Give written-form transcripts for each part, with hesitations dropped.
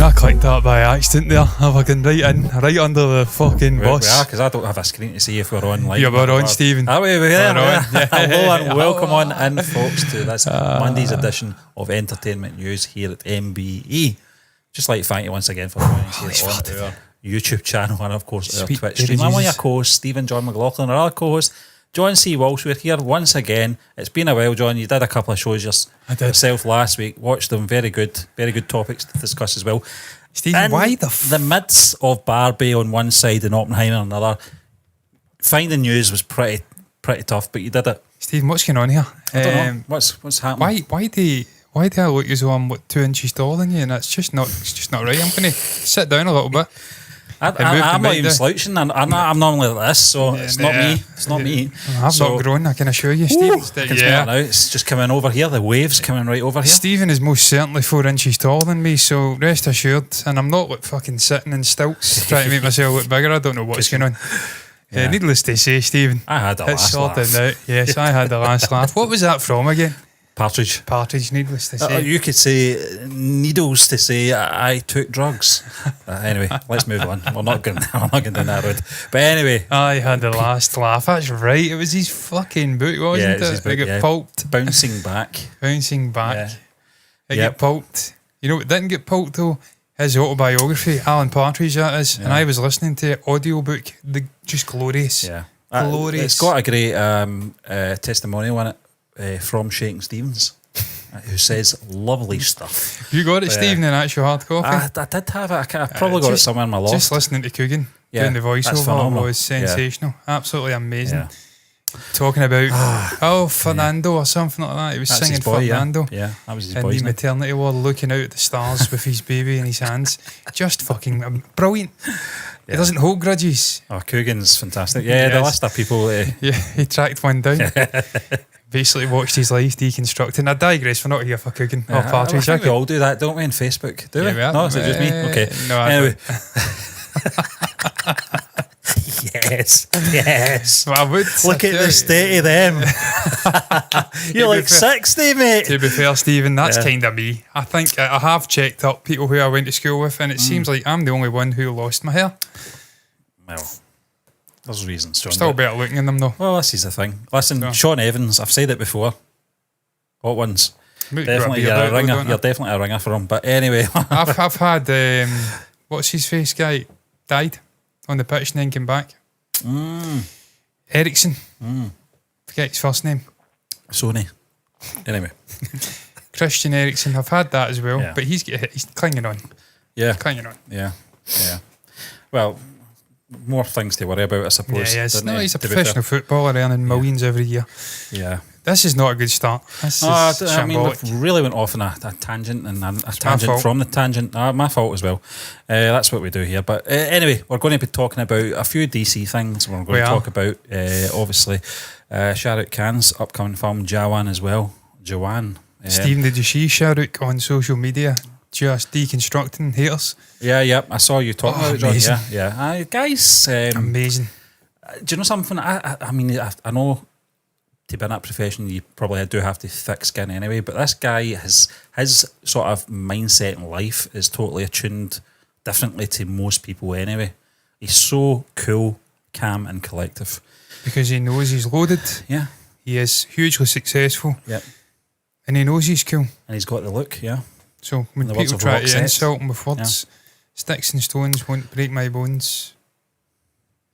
I clicked that by accident there. I fucking right under the fucking bus. We are, because I don't have a screen to see if we're on live. Yeah, we're on, Stephen. Are we? We're on. Yeah. Hello and welcome on in, folks, to this Monday's edition of Entertainment News here at MBE. Just like to thank you once again for joining us here on our YouTube channel and, of course, our Twitch stream. I'm one of your co-hosts, Stephen John McLaughlin, our other co-host, John C. Walsh. We're here once again. It's been a while, John. You did a couple of shows yourself last week. Watched them. Very good topics to discuss as well. Stephen, why the midst of Barbie on one side and Oppenheimer on another, finding news was pretty tough, but you did it. Stephen, what's going on here? I don't know. What's happening? Why do I look as though I'm 2 inches taller than you? And it's just not right. I'm going to sit down a little bit. I'm not even slouching. I'm normally like this, so it's not me. It's not me. I've not grown, I can assure you, Stephen. It's just coming over here. The waves coming right over here. Stephen is most certainly 4 inches taller than me, so rest assured. And I'm not fucking sitting in stilts trying to make myself look bigger. I don't know what's going on. Needless to say, Stephen, I had the last laugh. Out. Yes, I had the last laugh. What was that from again? Partridge, needless to say. You could say needles to say I took drugs. Anyway, let's move on. We're not going down that road. But anyway, I had the last laugh. That's right. It was his fucking book, wasn't it? It got pulped. Bouncing back. Yeah. It got pulped. You know what didn't get pulped though? His autobiography, Alan Partridge, that is. Yeah. And I was listening to an audiobook. Just glorious. Yeah. Glorious. It's got a great testimonial in it. From Shaking Stevens, who says lovely stuff. You got it, Stephen, in actual hard copy? I did have it. I probably got it somewhere in my loft. Just listening to Coogan doing the voiceover was sensational. Absolutely amazing. Yeah. Talking about Fernando or something like that. He was singing Fernando. Yeah, that was his in boy's the maternity ward, looking out at the stars with his baby in his hands. Just fucking brilliant. He doesn't hold grudges. Oh, Coogan's fantastic. Yeah, the list of people. He tracked one down. Basically watched his life deconstructing. I digress, we're not here for Coogan or Partridge. I think we all do that, don't we, on Facebook? Do we? No, is it just me? Okay. No, anyway. Yes. Well, I would. Look at the state of them. You're like 60, mate. To be fair, Stephen, that's kind of me. I think I have checked up people who I went to school with, and it seems like I'm the only one who lost my hair. Well, there's reasons, John. Still better looking in them, though. Well, this is the thing. Listen, Sean Evans, I've said it before. Hot ones. Definitely, you're a ringer. You're definitely a ringer for him. But anyway, I've had what's his face guy died on the pitch and then came back. Ericsson. Forget his first name. Sony. Anyway, Christian Ericsson. I've had that as well, but he's clinging on. Yeah, clinging on. Yeah. Well, more things to worry about, I suppose. Yeah, he's a professional footballer earning millions every year. Yeah. This is not a good start. I mean, we really went off on a tangent and a tangent from the tangent. My fault as well. That's what we do here. But anyway, we're going to be talking about a few DC things. We're going to talk about, obviously, Shah Rukh Khan's upcoming film, Jawan as well. Jawan. Stephen, did you see Shah Rukh on social media? Just deconstructing haters. Yeah. I saw you talking about it, John. Amazing. Yeah. Guys, amazing. Do you know something? I mean, I know to be in that profession, you probably do have to thick skin anyway. But this guy, his sort of mindset in life is totally attuned differently to most people anyway. He's so cool, calm, and collective because he knows he's loaded. Yeah, he is hugely successful. Yep, and he knows he's cool, and he's got the look. Yeah. So when people try to insult him with words, sticks and stones won't break my bones.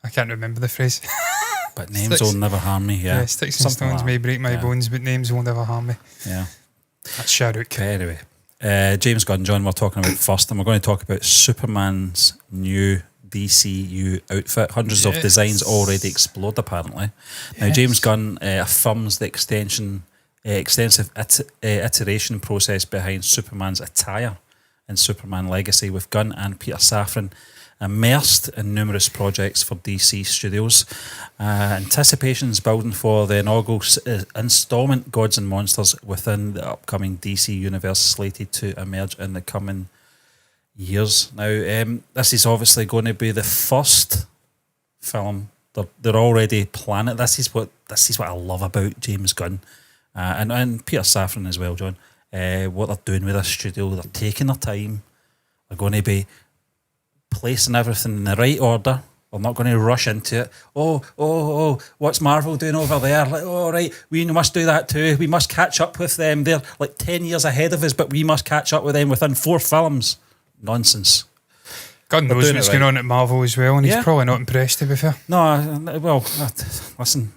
I can't remember the phrase. But names will never harm me. Yeah, sticks and stones may break my bones, but names will never harm me. Yeah. That's Shah Rukh. Anyway, James Gunn, John, we're talking about first, and we're going to talk about Superman's new DCU outfit. Hundreds of designs already explored, apparently. Now, James Gunn affirms the extensive iteration process behind Superman's attire in Superman Legacy, with Gunn and Peter Safran immersed in numerous projects for DC Studios. Anticipation's building for the inaugural installment Gods and Monsters within the upcoming DC universe, slated to emerge in the coming years. Now, this is obviously going to be the first film. They're already planning. This is what I love about James Gunn. And Peter Safran as well, John. What they're doing with this studio, they're taking their time. They're going to be placing everything in the right order. We're not going to rush into it. Oh, what's Marvel doing over there? Like, oh, right, we must do that too. We must catch up with them. They're like 10 years ahead of us, but we must catch up with them within 4 films. Nonsense. God knows what's going on at Marvel as well, and he's probably not impressed, to be fair. No, well, listen,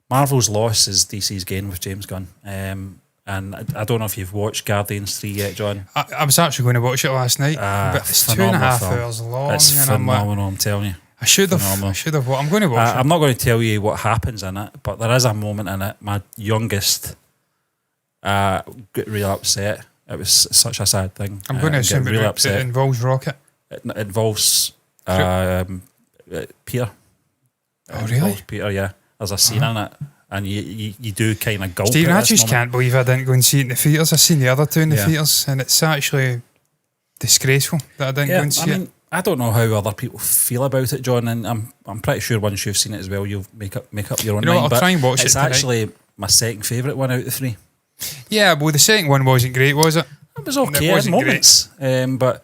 Marvel's loss is DC's gain with James Gunn. And I don't know if you've watched Guardians 3 yet, John. I was actually going to watch it last night, but it's 2.5 hours long. It's phenomenal, I'm telling you. I should have. I'm going to watch it. I'm not going to tell you what happens in it, but there is a moment in it. My youngest got really upset. It was such a sad thing. I'm going to assume really it involves Rocket. It involves Peter. Oh, really? Peter, yeah. There's a scene in it. And you do kind of gulp. Stephen, I just can't believe I didn't go and see it in the theatres. I've seen the other two in the theatres, and it's actually disgraceful that I didn't go and see it. I don't know how other people feel about it, John, and I'm pretty sure once you've seen it as well, you'll make up your own mind. I'll try and watch it. It's actually my second favourite one out of the 3. Yeah, well, the second one wasn't great, was it? It was okay at moments, but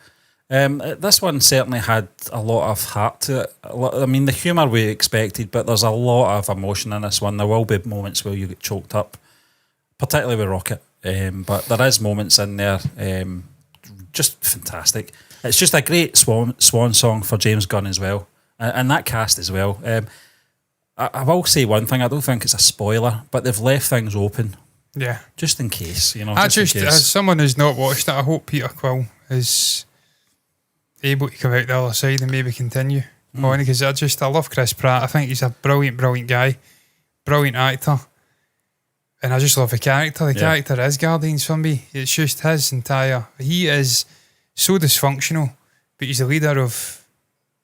this one certainly had a lot of heart to it. I mean, the humour we expected, but there's a lot of emotion in this one. There will be moments where you get choked up, particularly with Rocket, but there is moments in there just fantastic. It's just a great swan song for James Gunn as well, and that cast as well. I will say one thing, I don't think it's a spoiler, but they've left things open. Yeah. Just in case, as someone who's not watched it, I hope Peter Quill is able to come out the other side and maybe continue on, because I love Chris Pratt. I think he's a brilliant guy, brilliant actor, and I just love the character. The character is Guardians for me. It's just he is so dysfunctional, but he's the leader of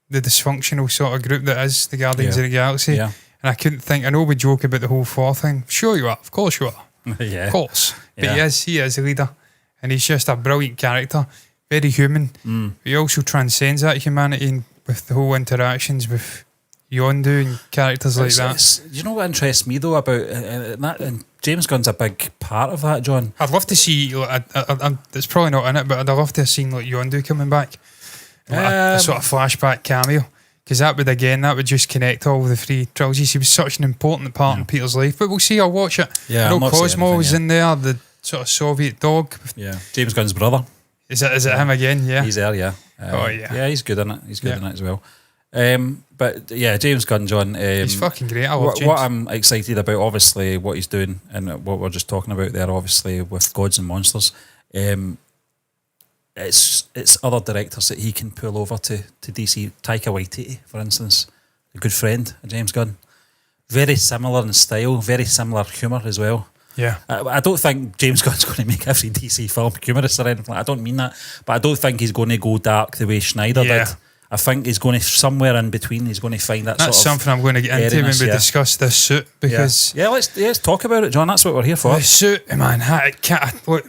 the dysfunctional sort of group that is the Guardians of the Galaxy. And I couldn't think, I know we joke about the whole Thor thing. Sure you are, of course you are. Of course. But he is the leader, and he's just a brilliant character. Very human. But he also transcends that humanity with the whole interactions with Yondu and characters like that. You know what interests me though about that, and James Gunn's a big part of that, John. I'd love to see, it's probably not in it, but I'd love to have seen like Yondu coming back, a sort of flashback cameo, because that would just connect all the 3 trilogies. He was such an important part in Peter's life. But we'll see. I'll watch it. I know Cosmo's in there, the sort of Soviet dog. James Gunn's brother. Is it him again? Yeah, he's there. Yeah, he's good in it. He's good in it as well. But yeah, James Gunn, John. He's fucking great. I love James. What I'm excited about, obviously, what he's doing and what we're just talking about there, obviously, with Gods and Monsters. It's other directors that he can pull over to DC. Taika Waititi, for instance, a good friend of James Gunn. Very similar in style, very similar humour as well. Yeah, I don't think James Gunn's going to make every DC film humorous or anything. I don't mean that, but I don't think he's going to go dark the way Schneider did. I think he's going to somewhere in between. He's going to find that. That's something I'm going to get into when we discuss this suit, because let's talk about it, John. That's what we're here for. The suit, man. Look,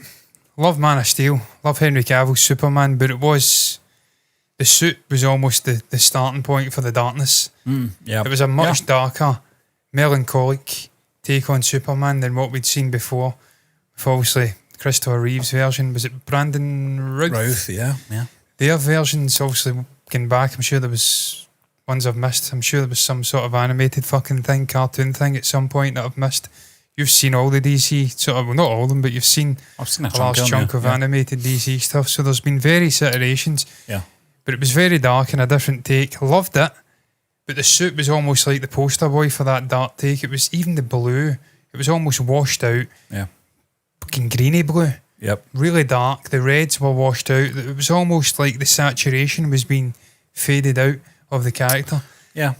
love Man of Steel, love Henry Cavill's Superman, but the suit was almost the starting point for the darkness. It was a much darker, melancholic take on Superman than what we'd seen before. With obviously Christopher Reeve's version. Was it Brandon Routh? Routh, yeah. Their versions, obviously, looking back, I'm sure there was ones I've missed. I'm sure there was some sort of animated fucking thing, cartoon thing at some point that I've missed. You've seen all the DC sort of, well, not all of them, but I've seen a large chunk of animated DC stuff. So there's been various iterations. Yeah. But it was very dark and a different take. Loved it. But the suit was almost like the poster boy for that dark take. It was even the blue. It was almost washed out. Yeah. Fucking greeny blue. Yep. Really dark. The reds were washed out. It was almost like the saturation was being faded out of the character. Yeah.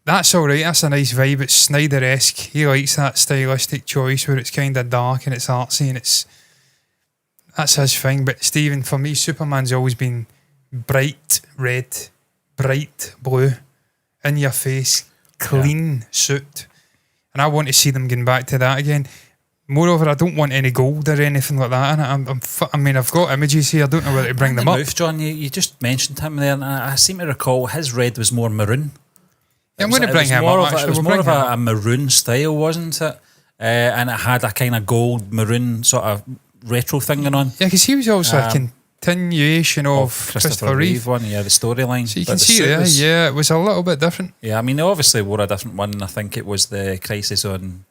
That's all right. That's a nice vibe. It's Snyder-esque. He likes that stylistic choice where it's kind of dark and it's artsy, and that's his thing. But Stephen, for me, Superman's always been bright red, bright blue, in your face, clean suit, and I want to see them getting back to that again. Moreover, I don't want any gold or anything like that in it. I mean, I've got images here. I don't know whether to bring them up. John, you just mentioned him there, and I seem to recall his red was more maroon. Yeah, I'm going to bring him up. It was more of a maroon style, wasn't it? And it had a kind of gold maroon sort of retro thing going on. Yeah, because he was also continuation of Christopher Reeve one, the storyline. So you can see it was a little bit different. Yeah, I mean, they obviously wore a different one. I think it was the Crisis on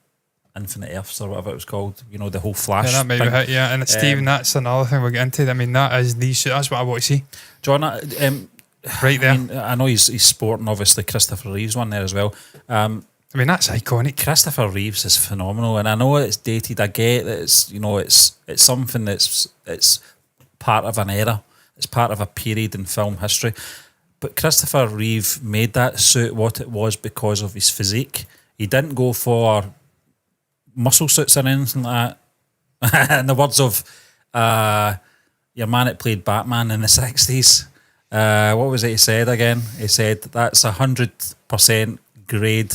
Infinite Earths or whatever it was called. The whole Flash. Yeah, that might be it. Yeah, and Stephen, that's another thing we'll get into. I mean, that is that's what I want to see. John, right there. I know he's sporting obviously Christopher Reeve's one there as well. I mean, that's iconic. Christopher Reeves is phenomenal, and I know it's dated. I get that it's something it's part of an era. It's part of a period in film history. But Christopher Reeve made that suit what it was because of his physique. He didn't go for muscle suits or anything like that. In the words of your man that played Batman in the 60s, what was it he said again? He said, that's 100% grade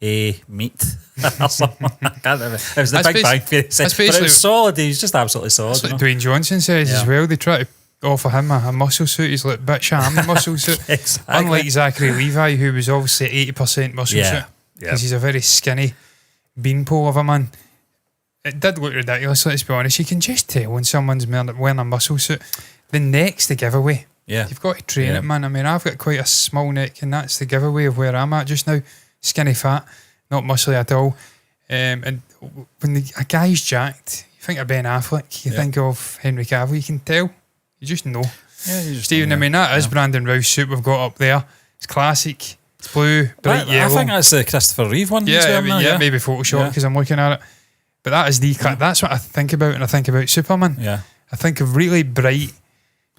A meat. Or something. I can't remember. It was the Big Bang Theory. But it was solid. He was just absolutely solid. That's what Dwayne Johnson says as well. They try to offer him a muscle suit. He's like, bitch, I'm the muscle suit. Exactly. Unlike Zachary Levi, who was obviously 80% muscle suit. Because he's a very skinny beanpole of a man. It did look ridiculous, let's be honest. You can just tell when someone's wearing a muscle suit. The neck's the giveaway. Yeah. You've got to train it, man. I mean, I've got quite a small neck, and that's the giveaway of where I'm at just now. Skinny fat, not muscly at all. And when a guy's jacked, you think of Ben Affleck, you think of Henry Cavill, you can tell. You just know. Yeah, you just Stephen, know, I mean, that is Brandon Routh's suit we've got up there. It's classic. It's blue, bright yellow. I think that's the Christopher Reeve one. Maybe Photoshop because I'm looking at it. But that is that's what I think about when I think about Superman. Yeah. I think of really bright,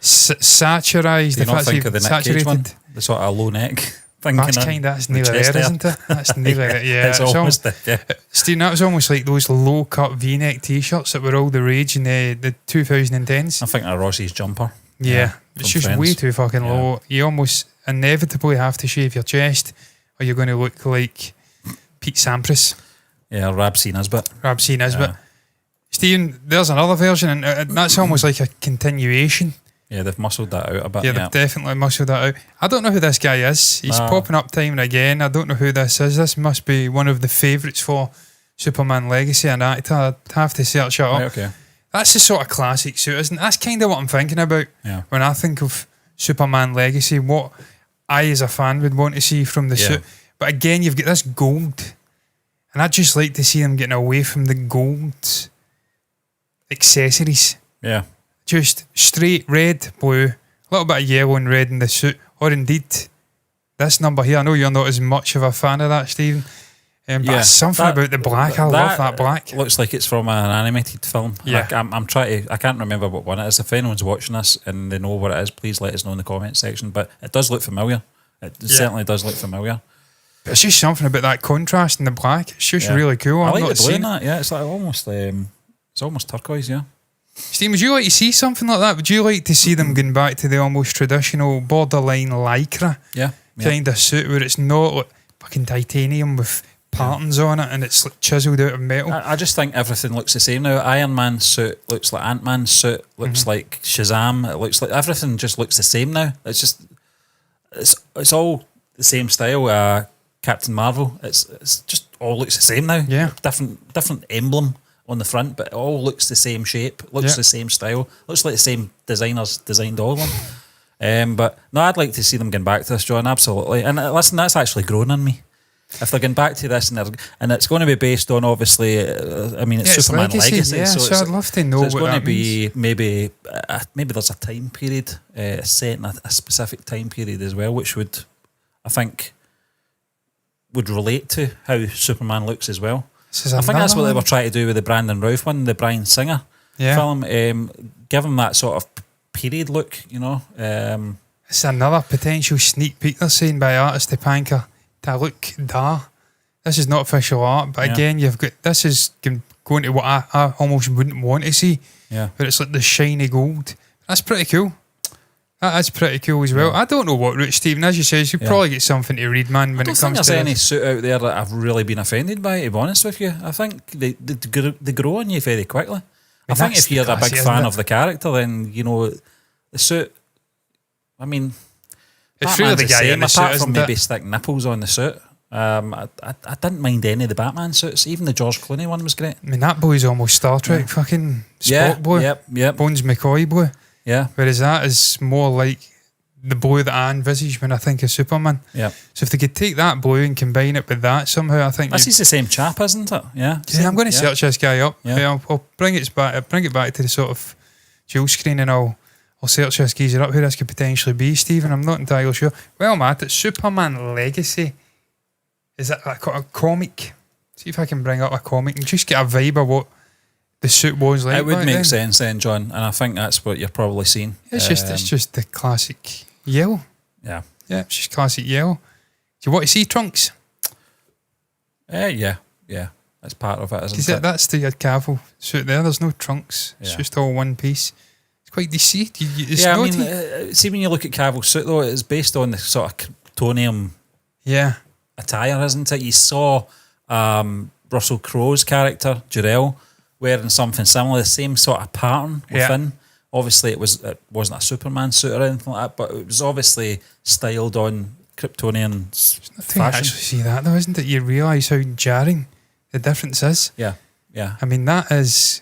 satirised. Do you not think of the Nick Cage one? The sort of low neck. That's nearly there, isn't it? That's nearly there. Yeah, it's almost there. Steve, that was almost like those low-cut V-neck T-shirts that were all the rage in the 2010s. I think of Rossi's jumper. Yeah, it's just Friends. Way too fucking low. You almost inevitably have to shave your chest, or you're going to look like Pete Sampras. Yeah, Rab C. Nesbitt. Yeah. Stephen, there's another version, and that's almost like a continuation. Yeah, they've muscled that out a bit. Yeah, they've definitely muscled that out. I don't know who this guy is. He's popping up time and again. I don't know who this is. This must be one of the favourites for Superman Legacy, an actor. I'd have to search it up. Right, okay. That's the sort of classic suit, isn't it? That's kind of what I'm thinking about when I think of Superman Legacy, what I as a fan would want to see from the suit. But again, you've got this gold, and I'd just like to see them getting away from the gold accessories. Yeah. Just straight red, blue, a little bit of yellow and red in the suit, or indeed this number here. I know you're not as much of a fan of that, Stephen. But something about the black. I love that black. Looks like it's from an animated film. Yeah. I'm trying to. I can't remember what one it is. If anyone's watching this and they know what it is, please let us know in the comment section. But it does look familiar. It certainly does look familiar. But it's just something about that contrast in the black. It's just really cool. I like the blue in that. Yeah, it's like almost. It's almost turquoise. Yeah. Steve, would you like to see something like that? Would you like to see them going back to the almost traditional borderline lycra kind of suit where it's not like fucking titanium with patterns on it and it's like chiseled out of metal? I just think everything looks the same now. Iron Man's suit looks like Ant-Man's suit, looks like Shazam. It looks like everything just looks the same now. It's just it's all the same style. Captain Marvel. It's just all looks the same now. Yeah, different emblem on the front, but it all looks the same shape, looks the same style, looks like the same designers designed all of them. But no, I'd like to see them getting back to this, John, absolutely. And listen, that's actually grown on me. If they're getting back to this and it's going to be based on, obviously, it's Superman Legacy. Yeah, so I'd love to know what it's going that to be. means. Maybe there's a time period set in a specific time period as well, which would, I think, would relate to how Superman looks as well. I think that's what they were trying to do with the Brandon Routh one, the Bryan Singer film. Give him that sort of period look, you know. It's another potential sneak peek they're saying by artist Tepanka to look da. This is not official art, but again, you've got this is going to what I almost wouldn't want to see. Yeah, but it's like the shiny gold. That's pretty cool. That's pretty cool as well. Yeah. I don't know what route, Stephen, as you say, you'll probably get something to read, man, when it comes to there's any suit out there that I've really been offended by, to be honest with you. I think they grow on you very quickly. I think if you're a big fan of the character, then, you know, the suit, I mean, it's really the guy in the suit, apart from maybe stick nipples on the suit. I didn't mind any of the Batman suits. Even the George Clooney one was great. I mean, that boy's almost Star Trek fucking Spock boy. Yep. Bones McCoy boy. Yeah. Whereas that is more like the blue that I envisage when I think of Superman. Yeah. So if they could take that blue and combine it with that somehow, I think This is the same chap, isn't it? Yeah. yeah, I'm going to search this guy up. Yeah. Yeah, I'll bring it back to the sort of dual screen, and I'll search this geezer up who this could potentially be, Stephen. I'm not entirely sure. Well, Matt, it's Superman Legacy. Is that a comic? See if I can bring up a comic and just get a vibe of what the suit was like. It would back make then. sense then, John, and I think that's what you're probably seeing. It's just the classic yellow. Yeah. Yeah, it's just classic yellow. Do you want to see trunks? Yeah. That's part of it, isn't Because it? that's the Cavill suit there. There's no trunks. It's Yeah. just all one piece. It's quite deceit. It's Yeah, I naughty. mean, see when you look at Cavill's suit though, it's based on the sort of Kryptonian yeah. attire, isn't it? You saw Russell Crowe's character, Jor-El, wearing something similar, the same sort of pattern within. Obviously, it wasn't a Superman suit or anything like that, but it was obviously styled on Kryptonian I think fashion. actually see that though, isn't it? You realise how jarring the difference is. Yeah. I mean, that is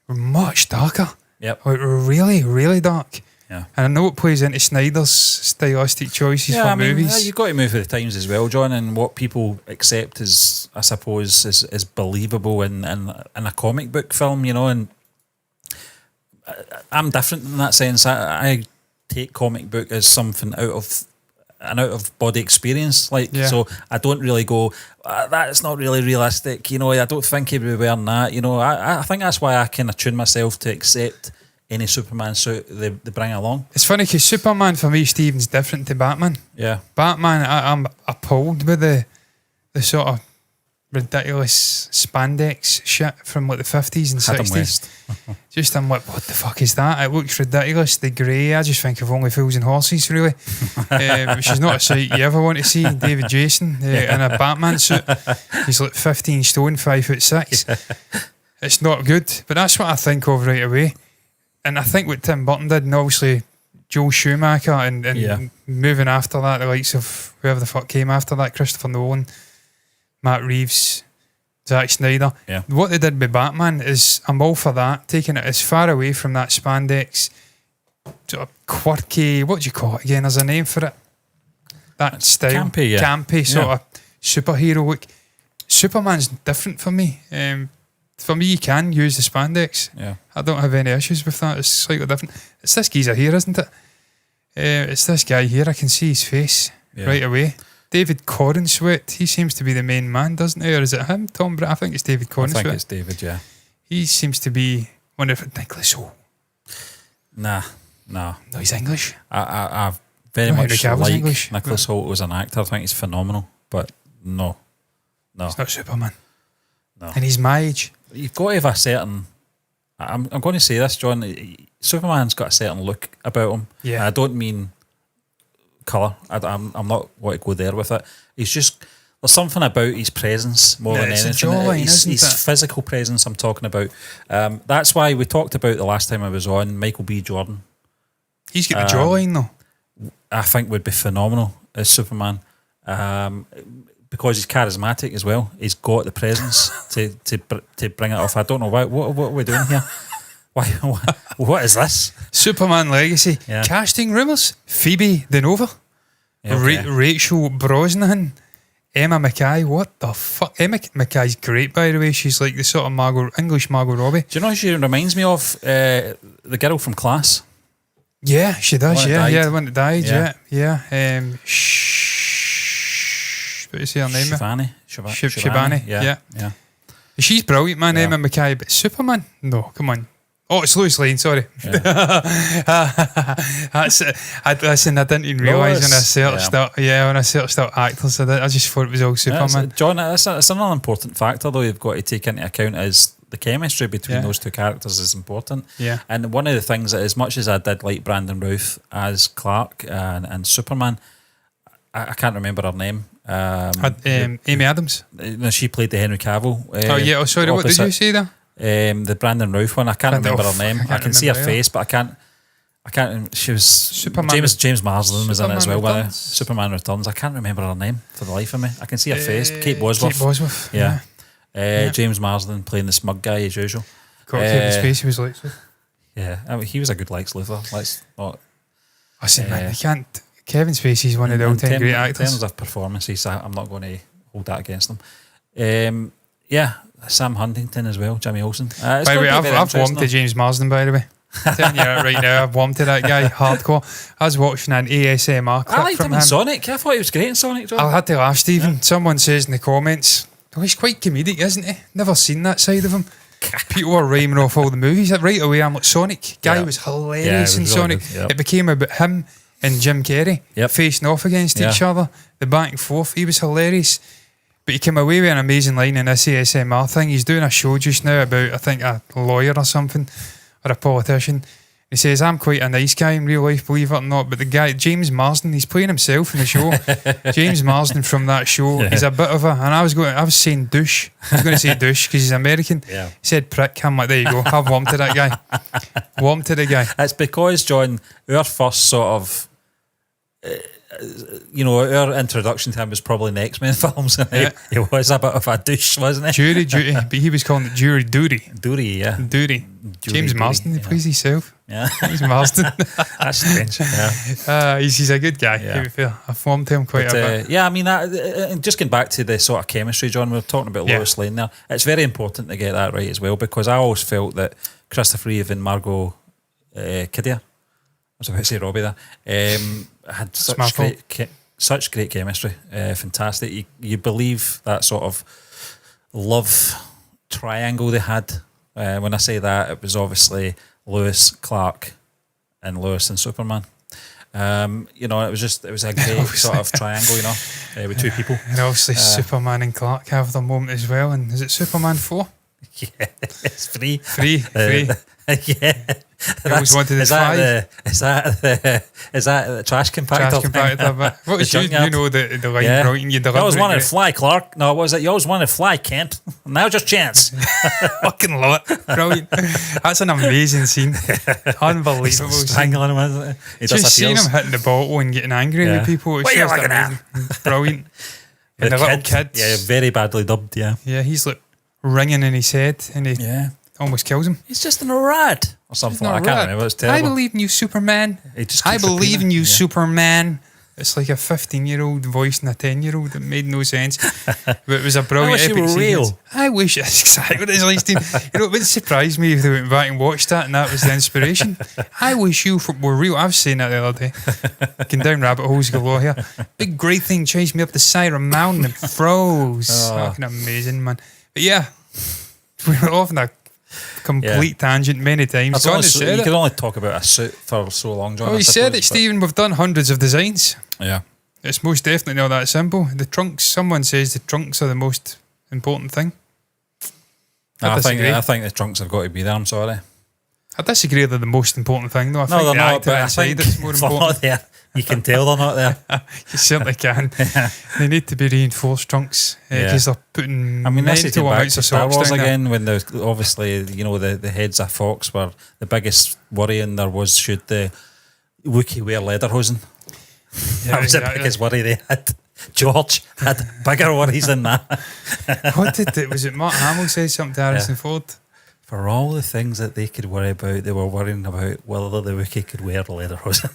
much darker. Yep. Like really, really dark. Yeah. And I know it plays into Snyder's stylistic choices for movies. You've got to move with the times as well, John, and what people accept is, I suppose, is believable in a comic book film, and I'm different in that sense. I take comic book as something an out of body experience, so I don't really go, that's not really realistic, I don't think he'd be wearing that, I think that's why I can attune myself to accept any Superman suit they bring along. It's funny because Superman for me, Stephen's different to Batman. Yeah. Batman, I'm appalled with the sort of ridiculous spandex shit from like the 50s and Adam 60s. West. Just I'm like, what the fuck is that? It looks ridiculous. The grey, I just think of Only Fools and Horses, really. Which is not a sight you ever want to see. David Jason in a Batman suit. He's like 15 stone, 5'6". It's not good, but that's what I think of right away. And I think what Tim Burton did, and obviously Joel Schumacher, and moving after that, the likes of whoever the fuck came after that, Christopher Nolan, Matt Reeves, Zack Snyder. Yeah. What they did with Batman is, I'm all for that, taking it as far away from that spandex, sort of quirky, what do you call it again? There's a name for it. That style. Campy sort of superhero look. Superman's different for me. For me, you can use the spandex. Yeah. I don't have any issues with that. It's slightly different. It's this geezer here, isn't it? It's this guy here. I can see his face right away. David Corenswet, he seems to be the main man, doesn't he? Or is it him? Tom Brett? I think it's David Corenswet. I think it's David, yeah. He seems to be one of Nicholas Hoult. No, he's English. I very No, much Henry Cavill's like English. Nicholas Hoult as an actor. I think he's phenomenal, but no. He's not Superman. No. And he's my age. You've got to have a certain... I'm going to say this, John. Superman's got a certain look about him. Yeah. And I don't mean colour. I'm not want to go there with it. He's just... There's something about his presence more than it's anything. a jawline, his isn't it? physical presence I'm talking about. That's why we talked about the last time I was on, Michael B. Jordan. He's got the jawline though. I think would be phenomenal as Superman. Because he's charismatic as well. He's got the presence to bring it off. I don't know what are we doing here? What is this? Superman Legacy. Yeah. Casting rumours. Phoebe Denova. Yeah, okay. Rachel Brosnahan. Emma Mackay. What the fuck? Emma Mackay's great, by the way. She's like the sort of English Margot Robbie. Do you know who she reminds me of? The girl from Class. Yeah, she does. The one that Yeah, died. the one that died. Yeah. Yeah. What is her name? Shivani. Yeah. She's brilliant, man. Yeah. Emma Mackay, but Superman? No, come on. Oh, it's Lois Lane. Sorry. Yeah. Listen, I didn't even realise when I searched up. Yeah, when I searched up actors, I just thought it was all Superman. John, that's another important factor though you've got to take into account is the chemistry between those two characters is important. Yeah. And one of the things that, as much as I did like Brandon Routh as Clark and Superman, I can't remember her name. Amy Adams. No, she played the Henry Cavill. Oh, sorry. What did you say there? The Brandon Routh one. I can't remember her name. I can see her remember face, but I can't. She was Superman. James Marsden was in it as well. Returns. Superman Returns. I can't remember her name for the life of me. I can see her face. Kate Bosworth. Kate Bosworth. Yeah. James Marsden playing the smug guy as usual. Got Kevin's face. He was like, Yeah, I mean, he was a good Lex Luthor. Let's not. Listen, man, I can't. Kevin Spacey's one of the all-time great In actors. terms of performances, I'm not going to hold that against him. Yeah, Sam Huntington as well, Jimmy Olsen. By the way, I've warmed to James Marsden, by the way. I'm telling you that right now, I've warmed to that guy hardcore. I was watching an ASMR clip I liked from him in Sonic. I thought he was great in Sonic, John. I had to laugh, Stephen. Someone says in the comments, oh, he's quite comedic, isn't he? Never seen that side of him. People are rhyming off all the movies. Right away, I'm like, Sonic. Guy was hilarious in Sonic. Really It became about him and Jim Carrey facing off against each other. The back and forth. He was hilarious. But he came away with an amazing line in this ASMR thing. He's doing a show just now about, I think, a lawyer or something, or a politician. He says, I'm quite a nice guy in real life, believe it or not, but the guy, James Marsden, he's playing himself in the show. James Marsden from that show, he's a bit of a, and I was saying douche. I was going to say douche because he's American. Yeah. He said prick. I'm like, there you go. I've warmed to that guy. Warmed to the guy. It's because, John, our first sort of, our introduction to him was probably in the X-Men films, and he was a bit of a douche, wasn't he? Jury duty, but he was calling it jury duty. Duty, yeah. Duty. James Marsden, he plays himself. Yeah. James Marsden. That's strange. Yeah. He's a good guy, to be fair. I've warmed to him quite a bit. Yeah, I mean, just getting back to the sort of chemistry, John, we were talking about Lois Lane there. It's very important to get that right as well, because I always felt that Christopher Reeve and Margot Kidder, I was about to say Robbie there, had such great chemistry. Fantastic. You believe that sort of love triangle they had. When I say that, it was obviously Lois, Clark, and Lois and Superman. It was a great sort of triangle, with two people. And obviously Superman and Clark have their moment as well. And is it Superman 4? Yeah, it's free. Yeah. I always wanted to fly. Is that the trash compactor? What was you know the line brilliant? You always wanted to fly, Clark. No, what was it? You always wanted to fly, Kent. Now's your chance. Fucking love it. Brilliant. That's an amazing scene. Unbelievable. Strangling him, isn't it? Just seeing him hitting the bottle and getting angry with people. What are you looking at? Brilliant. And the little kids. Yeah, very badly dubbed, yeah. Yeah, he's like ringing in his head and he almost kills him. He's just in a rat or something. I can't remember. It's terrible. I believe in you, Superman. I believe in you, Superman. It's like a 15-year-old voice and a 10-year-old. That made no sense. But it was a brilliant epic sequence. Real. I wish that's exactly what it's like. It would surprise me if they went back and watched that and that was the inspiration. I wish you were real. I was saying that the other day. Going down rabbit holes galore here. Big great thing chased me up the side of a mountain and froze. Fucking amazing, man. But yeah, we were off on a complete tangent many times. You can only talk about a suit for so long, John. Oh, you said it, Stephen. We've done hundreds of designs. Yeah. It's most definitely not that simple. The trunks, someone says the trunks are the most important thing. I think the trunks have got to be there, I'm sorry. I disagree they're the most important thing, though. I think they're not, but inside it's more important. Not there. You can tell they're not there. You certainly can. They need to be reinforced trunks because they're putting mental amounts of Star Wars down again when obviously the heads of Fox were the biggest worry in there was should the Wookiee wear lederhosen. That was the biggest worry they had. George had bigger worries than that. Was it Mark Hamill said something to Harrison Ford? For all the things that they could worry about, they were worrying about whether the Wookiee could wear lederhosen.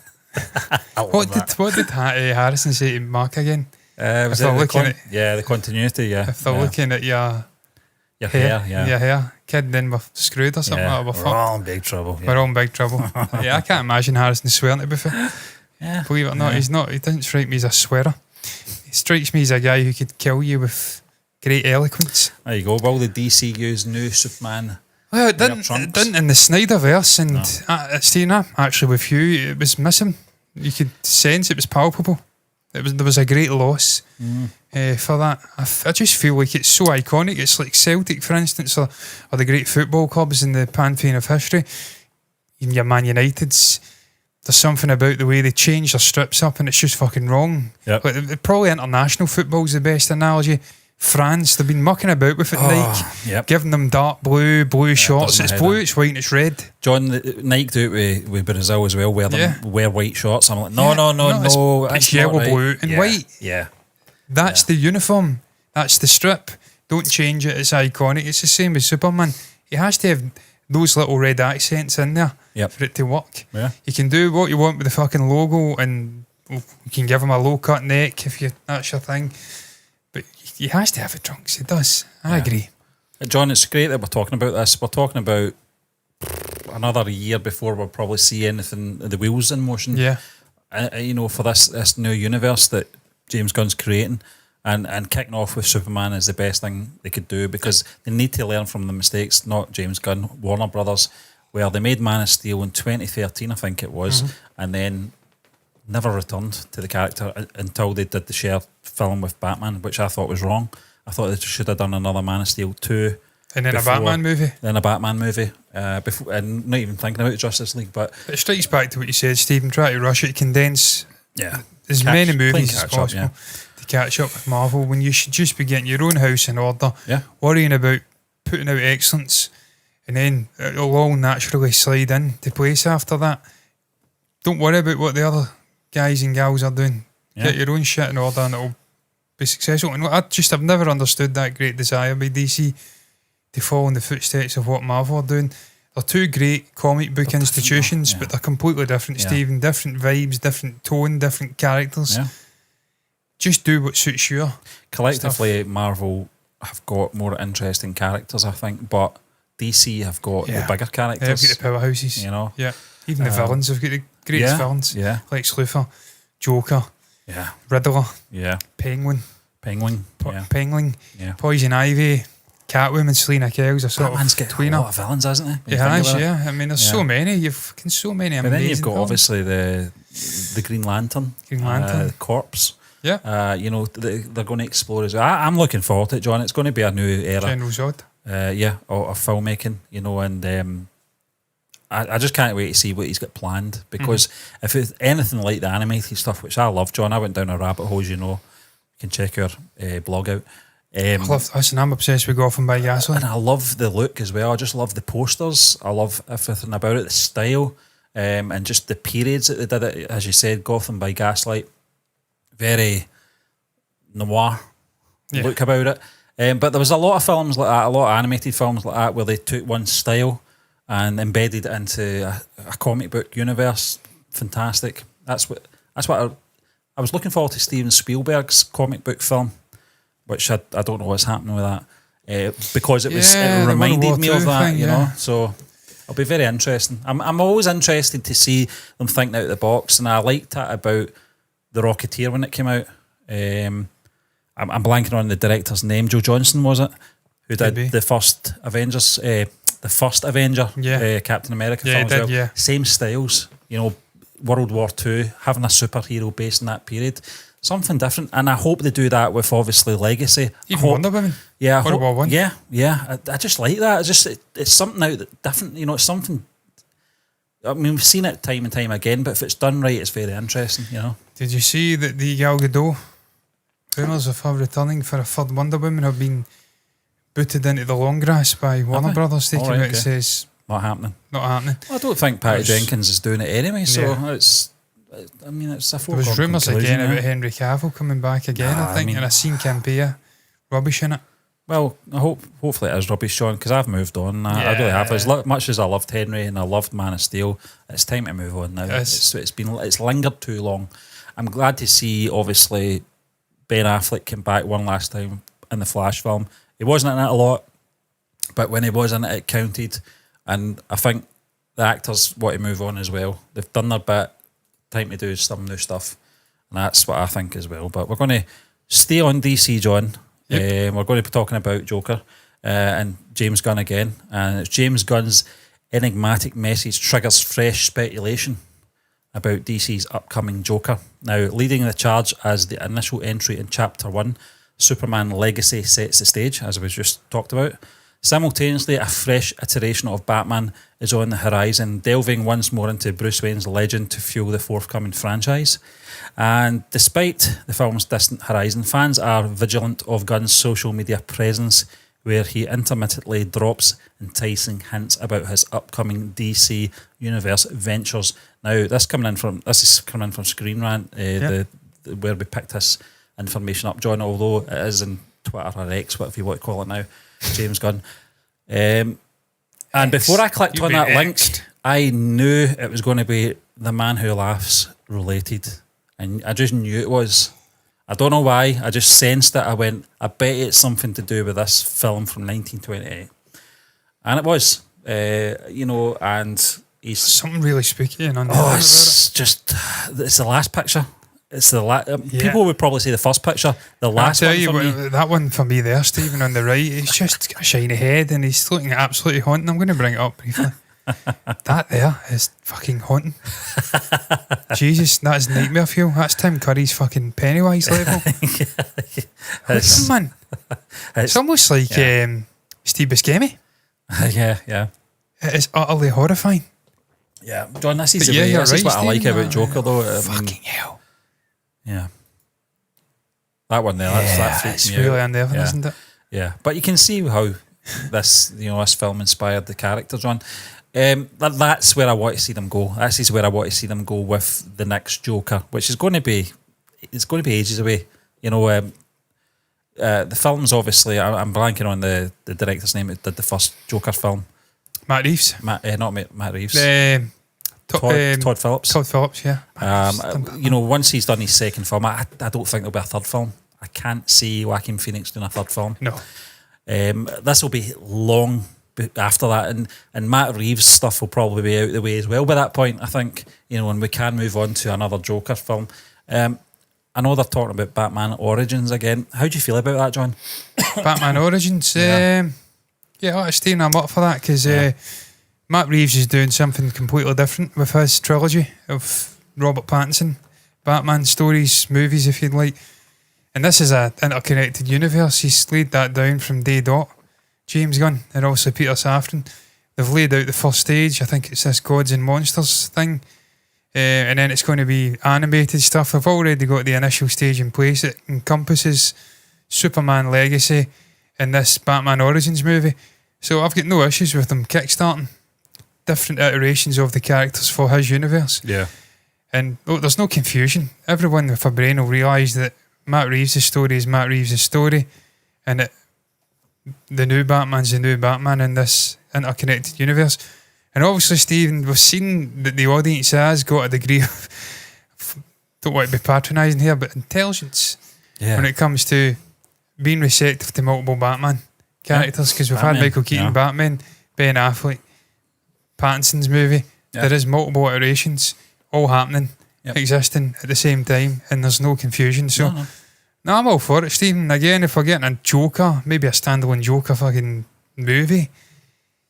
What did Harrison say to Mark again? The continuity, yeah. If they're looking at your hair, kid, then we're screwed or something. We're all in big trouble. We're all in big trouble. I can't imagine Harrison swearing to be fair. Yeah. Believe it or not, he's not. He doesn't strike me as a swearer. He strikes me as a guy who could kill you with great eloquence. There you go. Well, the DCU's new Superman. Well, it didn't in the Snyderverse, and Stephen, actually with you, it was missing. You could sense it was palpable. There was a great loss for that. I just feel like it's so iconic. It's like Celtic, for instance, or the great football clubs in the pantheon of history. In your Man United's, there's something about the way they change their strips up, and it's just fucking wrong. Yep. Like, probably international football's the best analogy. France, they've been mucking about with it, Nike, giving them dark blue shorts. It's blue, it's white, and it's red. John, Nike do it with Brazil as well, wear white shorts. I'm like, no, it's yellow, blue, and white. Yeah. That's the uniform. That's the strip. Don't change it. It's iconic. It's the same as Superman. He has to have those little red accents in there for it to work. Yeah. You can do what you want with the fucking logo, and you can give him a low cut neck if that's your thing. But he has to have a trunks. He does. I agree. John, it's great that we're talking about this. We're talking about another year before we'll probably see anything, the wheels in motion. Yeah. For this new universe that James Gunn's creating, and kicking off with Superman is the best thing they could do, because they need to learn from the mistakes, not James Gunn, Warner Brothers, where they made Man of Steel in 2013, I think it was, and then never returned to the character until they did the shared film with Batman, which I thought was wrong. I thought they should have done another Man of Steel 2. And then a Batman movie. Then a Batman movie. Before, and not even thinking about Justice League. But it strikes back to what you said, Stephen. Try to rush it, condense as many movies as possible to catch up with Marvel, when you should just be getting your own house in order, worrying about putting out excellence, and then it'll all naturally slide in to place after that. Don't worry about what the other guys and gals are doing. Get your own shit in order and it'll be successful. And I've never understood that great desire by DC to follow in the footsteps of what Marvel are doing. They're two great comic book institutions, but they're completely different, Stephen. Different vibes, different tone, different characters. Yeah. Just do what suits you. Collectively, Marvel have got more interesting characters, I think, but DC have got the bigger characters. They've got the powerhouses. Yeah. Even the villains have got the greatest villains. Yeah. Lex Luthor, Joker, Riddler, Penguin, Penguin, Poison Ivy, Catwoman, Selena Kyle. Batman's got a lot of villains, hasn't he? He has, I mean, there's so many. You've so many amazing. But then you've got villains. obviously the Green Lantern, Corpse. Yeah. They're going to explore as well. I'm looking forward to it, John. It's going to be a new era. General Zod. Of filmmaking, and I just can't wait to see what he's got planned, because if it's anything like the animated stuff, which I love, John, I went down a rabbit hole, you can check our blog out. I'm obsessed with Gotham by Gaslight. And I love the look as well. I just love the posters. I love everything about it, the style, and just the periods that they did it. As you said, Gotham by Gaslight, very noir look about it. But there was a lot of films like that, a lot of animated films like that, where they took one style and embedded it into a comic book universe. Fantastic. That's what I was looking forward to. Steven Spielberg's comic book film, which I don't know what's happening with that, because it reminded me of that, you know. So it'll be very interesting. I'm always interested to see them thinking out of the box, and I liked that about The Rocketeer when it came out. I'm blanking on the director's name. Joe Johnston, was it? Who did the first Avengers, the first Avenger, Captain America film as well. Same styles, World War II, having a superhero based in that period. Something different, and I hope they do that with obviously Legacy. Even Wonder Woman. Yeah, World War One. Yeah. I just like that. It's something out that different. It's something. I mean, we've seen it time and time again, but if it's done right, it's very interesting. Did you see that the Gal Gadot rumours of her returning for a third Wonder Woman have been booted into the long grass by Warner Brothers? They came out and says not happening. Not happening. Well, I don't think Patty Jenkins is doing it anyway. So it's. I mean, it's a foregone There was rumours again about yeah. Henry Cavill coming back again, I think, and I seen Campea rubbish in it. Well, hopefully it is rubbish, Sean, because I've moved on. I really have. As much as I loved Henry and I loved Man of Steel, it's time to move on now. It's lingered too long. I'm glad to see, obviously, Ben Affleck came back one last time in the Flash film. He wasn't in it a lot, but when he was in it, it counted. And I think the actors want to move on as well. They've done their bit. Time to do some new stuff, and that's what I think as well. But we're going to stay on DC, John. We're going to be talking about Joker and James Gunn again, and it's James Gunn's enigmatic message triggers fresh speculation about DC's upcoming Joker. Now, leading the charge as the initial entry in Chapter 1, Superman Legacy sets the stage, as we just talked about. Simultaneously, a fresh iteration of Batman is on the horizon, delving once more into Bruce Wayne's legend to fuel the forthcoming franchise. And despite the film's distant horizon, fans are vigilant of Gunn's social media presence, where he intermittently drops enticing hints about his upcoming DC Universe ventures. Now, this is coming in from Screen Rant, where we picked this information up, John, although it is in Twitter or X, whatever you want to call it now. James Gunn. And before I clicked You've on been that link, X'd. I knew it was going to be The Man Who Laughs related. And I just knew it was. I don't know why. I just sensed it. I went, I bet it's something to do with this film from 1928. And it was. And he's... Something really spooky and unnerving Oh, about it. it's just... It's the last picture. It's the last... People would probably say the first picture. The last I'll one tell for you, me. that one for me there, Stephen, on the right, he's just got a shiny head and he's looking absolutely haunting. I'm going to bring it up briefly. That there is fucking haunting. Jesus, that is nightmare fuel. That's Tim Curry's fucking Pennywise level. Listen, man. It's almost like Steve Buscemi. Yeah. It is utterly horrifying. Yeah. John, this is, But yeah, you're this is right, what I like Stephen, about Joker, though. I mean, Fucking hell. yeah. That one there, that freaked it's me really out. unnerving, Yeah. isn't it? Yeah, but you can see how this film inspired the character, John. That's where I want to see them go. This is where I want to see them go with the next Joker, which is going to be, it's going to be ages away. The film's obviously, I'm blanking on the director's name that did the first Joker film. Matt Reeves. Not Matt Reeves. Todd Phillips. Todd Phillips, yeah. Once he's done his second film, I don't think there'll be a third film. I can't see Joaquin Phoenix doing a third film. No. This will be long after that, and Matt Reeves' stuff will probably be out of the way as well by that point, I think, and we can move on to another Joker film. I know they're talking about Batman Origins again. How do you feel about that, John? Batman Origins. Yeah. Stephen, I'm up for that because Matt Reeves is doing something completely different with his trilogy of Robert Pattinson Batman stories, movies, if you'd like. And this is an interconnected universe. He's laid that down from day dot. James Gunn and also Peter Safran. They've laid out the first stage. I think it's this Gods and Monsters thing. And then it's going to be animated stuff. I've already got the initial stage in place. It encompasses Superman Legacy and this Batman Origins movie. So I've got no issues with them kickstarting different iterations of the characters for his universe. Yeah. And there's no confusion. Everyone with a brain will realise that Matt Reeves' story is Matt Reeves' story, and that the new Batman's the new Batman in this interconnected universe. And obviously, Stephen, we've seen that the audience has got a degree of, don't want to be patronising here, but intelligence when it comes to being receptive to multiple Batman characters, because we've had Michael Keaton Batman, Ben Affleck, Pattinson's movie. There is multiple iterations all happening, existing at the same time, and there's no confusion. So no, I'm all for it, Stephen. Again, if we're getting a Joker, maybe a standalone Joker fucking movie,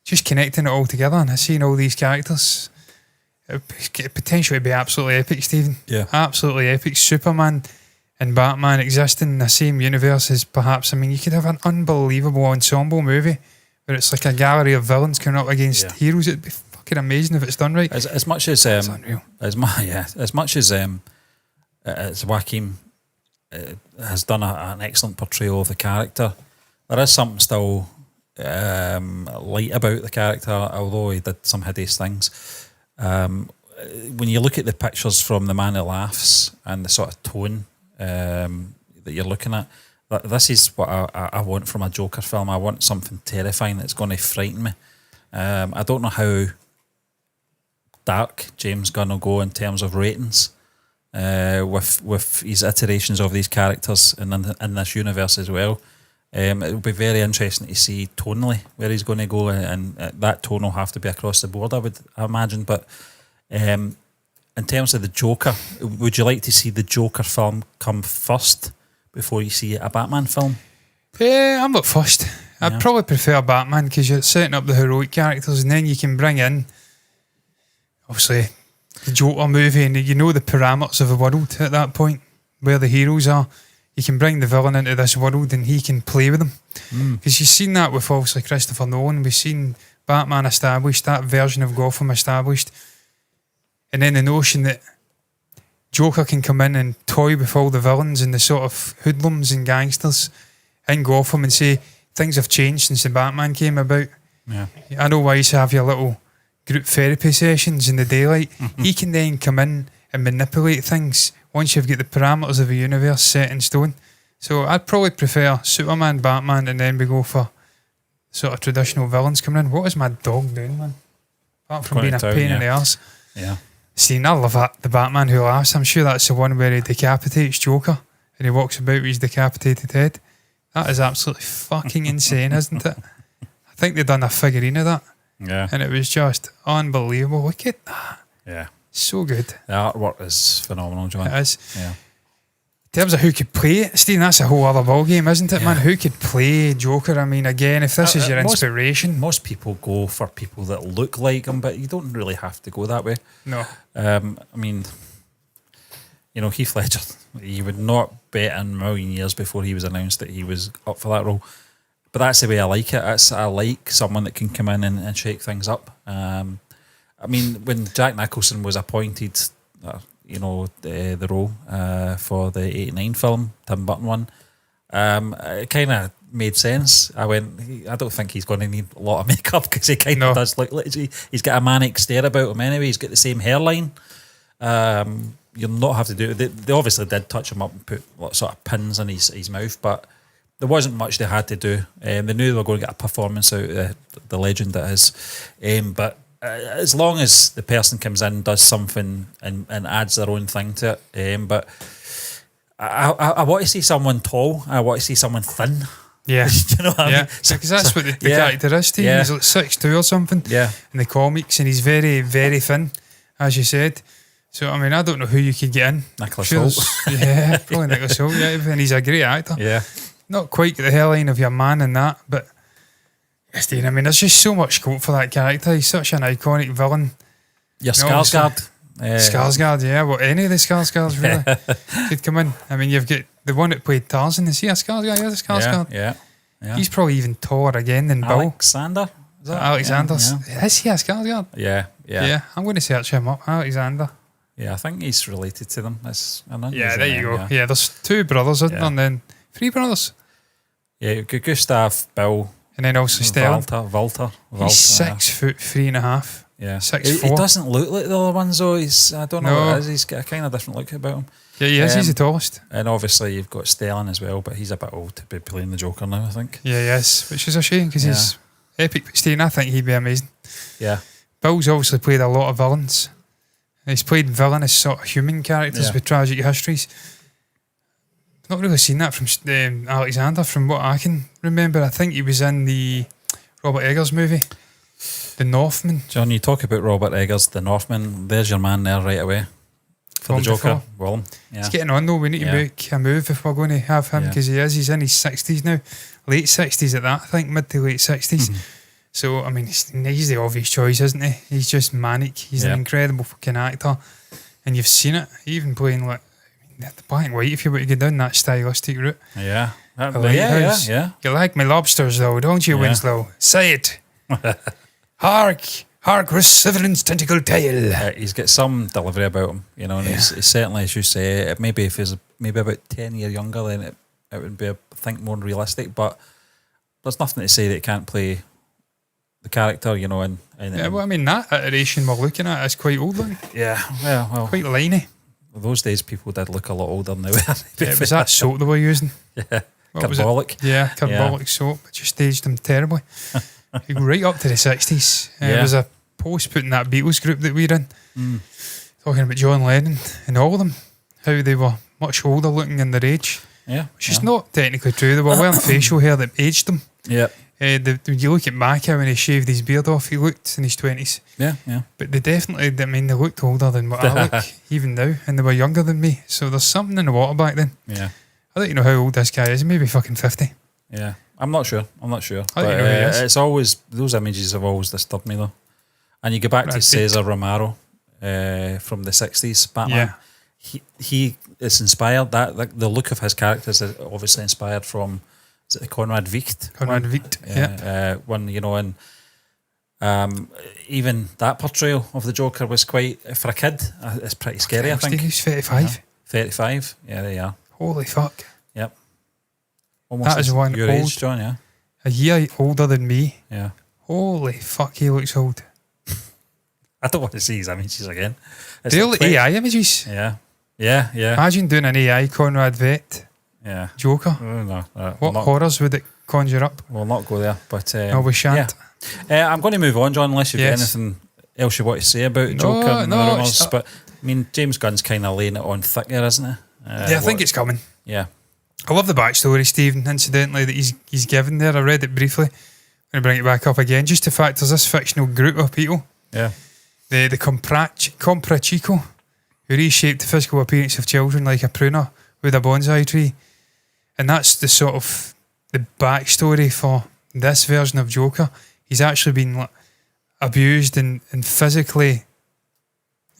just connecting it all together and seeing all these characters, it could potentially be absolutely epic, Stephen. Yeah. Absolutely epic. Superman and Batman existing in the same universe as perhaps, you could have an unbelievable ensemble movie where it's like a gallery of villains coming up against heroes. It'd be fucking amazing if it's done right. As much as it's unreal. As much as Joaquin has done an excellent portrayal of the character, there is something still light about the character, although he did some hideous things. When you look at the pictures from The Man Who Laughs and the sort of tone that you're looking at, this is what I want from a Joker film. I want something terrifying that's going to frighten me. I don't know how dark James Gunn will go in terms of ratings with his iterations of these characters in this universe as well. It will be very interesting to see tonally where he's going to go, and that tone will have to be across the board, I imagine. But in terms of the Joker, would you like to see the Joker film come first before you see a Batman film? I'm not fussed. I'd probably prefer Batman because you're setting up the heroic characters, and then you can bring in, obviously, the Joker movie, and you know the parameters of the world at that point, where the heroes are. You can bring the villain into this world and he can play with them. Because you've seen that with obviously Christopher Nolan. We've seen Batman established, that version of Gotham established. And then the notion that Joker can come in and toy with all the villains and the sort of hoodlums and gangsters in Gotham and say things have changed since the Batman came about. Yeah. I know why you have your little group therapy sessions in the daylight. He can then come in and manipulate things once you've got the parameters of a universe set in stone. So I'd probably prefer Superman, Batman, and then we go for sort of traditional villains coming in. What is my dog doing, man? Apart from Going being a to town, pain in the yeah. arse. Yeah. See, I love that, the Batman Who Laughs. I'm sure that's the one where he decapitates Joker and he walks about with his decapitated head. That is absolutely fucking insane, isn't it? I think they've done a figurine of that. Yeah. And it was just unbelievable. Look at that. Yeah. So good. The artwork is phenomenal, John. It is. Yeah. In terms of who could play it, Stephen, that's a whole other ballgame, isn't it, Yeah. man? Who could play Joker? I mean, again, if this is your inspiration. Most people go for people that look like him, but you don't really have to go that way. No. I mean, you know, Heath Ledger, you would not bet in a million years before he was announced that he was up for that role. But that's the way I like it. I like someone that can come in and shake things up. I mean, when Jack Nicholson was appointed, the role for the 89 film, Tim Burton one, it kind of made sense. I don't think he's going to need a lot of makeup because he kind of does look like he's got a manic stare about him anyway. He's got the same hairline. You'll not have to do it. They obviously did touch him up and put sort of pins in his mouth, but there wasn't much they had to do. They knew they were going to get a performance out of the legend that is. But as long as the person comes in, does something and adds their own thing to it. But I want to see someone tall. I want to see someone thin. Yeah. You know what I mean? Because that's what the character is to you. He's like 6'2" or something in the comics, and he's very, very thin, as you said. So, I mean, I don't know who you could get in. Nicholas Hoult. Yeah, probably Nicholas Hoult, and he's a great actor. Yeah. Not quite the hairline of your man in that, but Steve, I mean, there's just so much scope for that character. He's such an iconic villain. Your Skarsgård. Skarsgård, yeah. Well, any of the Skarsgårds really could come in. I mean, you've got the one that played Tarzan. Is he a Skarsgård? Yeah, the Skarsgård. Yeah. He's probably even taller again than Bill. Alexander? Is that? Alexander. Yeah. Is he a Skarsgård? Yeah. I'm going to search him up. Alexander. Yeah, I think he's related to them. There you go. Yeah, there's two brothers, isn't there? And then three brothers. Yeah, Gustav, Bill, and then also Stellan. Walter. He's 6'3.5". Yeah, 6'4". He doesn't look like the other ones though. I don't know what it is. He's got a kind of different look about him. Yeah, he is. He's the tallest. And obviously you've got Stellan as well, but he's a bit old to be playing the Joker now, I think. Yeah, he is, which is a shame because he's epic. But Stephen, I think he'd be amazing. Yeah. Bill's obviously played a lot of villains. He's played villainous sort of human characters with tragic histories. Not really seen that from Alexander, from what I can remember. I think he was in the Robert Eggers movie, The Northman. John, you talk about Robert Eggers, The Northman. There's your man there right away for the Joker. Well, he's getting on though. We need to make a move if we're going to have him because he's in his 60s now, late 60s at that. I think mid to late 60s. So I mean, he's the obvious choice, isn't he? He's just manic. He's an incredible fucking actor, and you've seen it. Even playing like the black and white. If you were to go down that stylistic route, yeah. You like my lobsters though, don't you, Winslow? Say it. Hark, with Slytherin's tentacle tail. He's got some delivery about him, you know, and he's certainly, as you say, maybe if he's maybe about 10 years younger, then it would be, I think, more realistic. But there's nothing to say that he can't play the character, you know. Well, I mean, that iteration we're looking at is quite old, like. Yeah, well, quite liney. Those days, people did look a lot older than they were. It was that soap they were using. Yeah, carbolic. Yeah, carbolic soap. It just staged them terribly. Right up to the 60s. It was a post putting that Beatles group that we're in, talking about John Lennon and all of them, how they were much older looking in their age. Yeah, which is not technically true. They were wearing facial hair that aged them. Yeah. You look at Macca when he shaved his beard off, he looked in his 20s. Yeah. But they definitely, they looked older than what I look, even now, and they were younger than me. So there's something in the water back then. Yeah. I don't know how old this guy is, maybe fucking 50. Yeah. I'm not sure. I don't know who he is. It's always, those images have always disturbed me though. And you go back to Cesar Romero from the 60s, Batman. Yeah. He is inspired, the look of his characters is obviously inspired from, is it the Conrad Veidt? Conrad Veidt, yeah. One, you know, and even that portrayal of the Joker was quite, for a kid, it's pretty scary, I think. He's 35. 35, yeah, there you are. Holy fuck. Yep. Almost that is one your old, age, John, yeah. A year older than me. Yeah. Holy fuck, he looks old. I don't want to see his images again. Real like AI images. Yeah. Imagine doing an AI Conrad Veidt Joker. No, what horrors would it conjure up. We'll not go there, but No, we shan't. Yeah. I'm going to move on, John, unless you've got Yes. anything else you want to say about Joker and the no, rumours. But I mean, James Gunn's kind of laying it on thick here, isn't he? Yeah, I think it's coming. Yeah. I love the backstory, Stephen, incidentally, that he's given there. I read it briefly. I'm going to bring it back up again. Just the fact there's this fictional group of people, Yeah. the Comprachicos, who reshaped the physical appearance of children like a pruner with a bonsai tree. And that's the sort of the backstory for this version of Joker. He's actually been abused and physically,